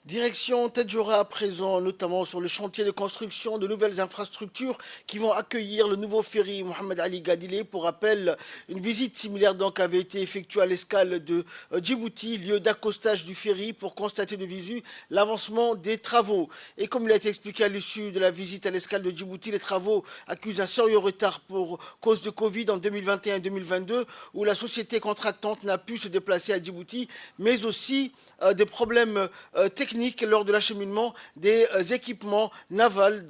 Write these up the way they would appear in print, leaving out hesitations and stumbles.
Direction Tadjoura à présent, notamment sur le chantier de construction de nouvelles infrastructures qui vont accueillir le nouveau ferry Mohamed Ali Gadilé. Pour rappel, une visite similaire donc avait été effectuée à l'escale de Djibouti, lieu d'accostage du ferry, pour constater de visu l'avancement des travaux. Et comme il a été expliqué à l'issue de la visite à l'escale de Djibouti, les travaux accusent un sérieux retard pour cause de Covid en 2021 et 2022, où la société contractante n'a pu se déplacer à Djibouti, mais aussi des problèmes techniques lors de l'acheminement des équipements navals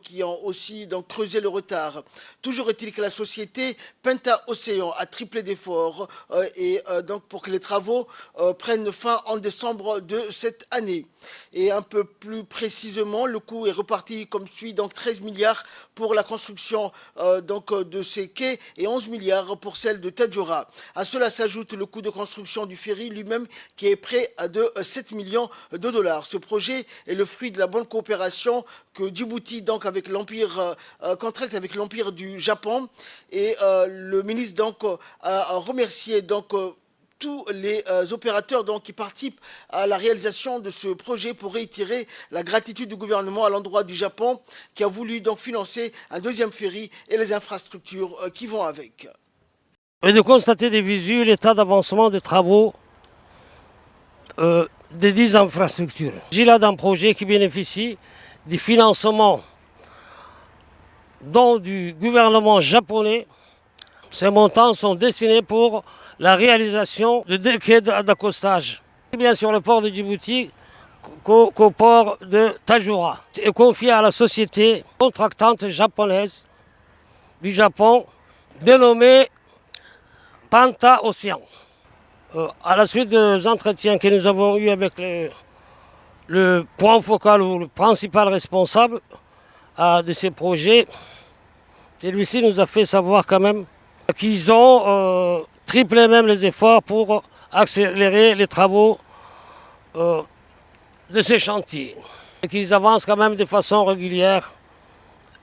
qui ont aussi creusé le retard. Toujours est-il que la société Penta Océan a triplé d'efforts pour que les travaux prennent fin en décembre de cette année. Et un peu plus précisément, le coût est reparti comme suit, donc 13 milliards pour la construction de ces quais et 11 milliards pour celle de Tadjoura. À cela s'ajoute le coût de construction du ferry lui-même qui est près de 7 millions de dollars. Ce projet est le fruit de la bonne coopération que Djibouti avec l'Empire contracte avec l'Empire du Japon, et le ministre a remercié tous les opérateurs qui participent à la réalisation de ce projet, pour réitérer la gratitude du gouvernement à l'endroit du Japon qui a voulu financer un deuxième ferry et les infrastructures qui vont avec. Et de constater des visu l'état d'avancement des travaux des 10 infrastructures. Il s'agit là d'un projet qui bénéficie du financement du gouvernement japonais. Ces montants sont destinés pour la réalisation de 2 quais d'accostage, bien sur le port de Djibouti qu'au port de Tadjoura. C'est confié à la société contractante japonaise du Japon, dénommée Penta Océan. À la suite des entretiens que nous avons eus avec le point focal ou le principal responsable de ces projets, celui-ci nous a fait savoir quand même qu'ils ont triplé même les efforts pour accélérer les travaux de ces chantiers. Et qu'ils avancent quand même de façon régulière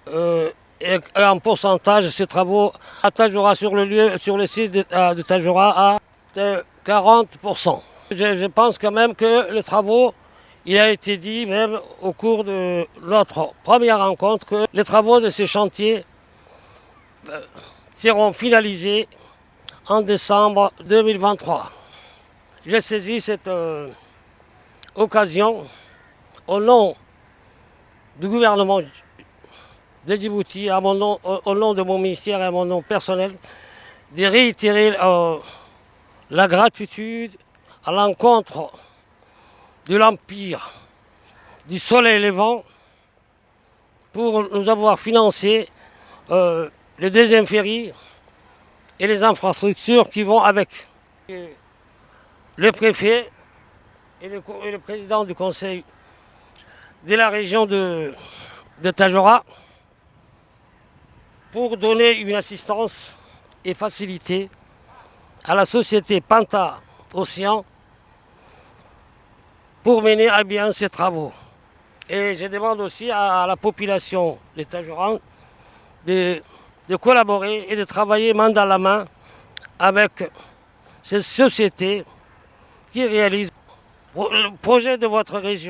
et en pourcentage ces travaux à Tadjoura, sur le site de Tadjoura, à 40%. Je pense quand même que les travaux, il a été dit même au cours de notre première rencontre, que les travaux de ces chantiers seront finalisés en décembre 2023. J'ai saisi cette occasion au nom du gouvernement de Djibouti, au nom de mon ministère et à mon nom personnel, de réitérer la gratitude à l'encontre de l'Empire du Soleil Levant pour nous avoir financé le deuxième ferry et les infrastructures qui vont avec. Le préfet et le président du conseil de la région de Tadjoura pour donner une assistance et faciliter à la société Penta Océan pour mener à bien ces travaux. Et je demande aussi à la population de Tadjoura de collaborer et de travailler main dans la main avec ces sociétés qui réalisent le projet de votre région.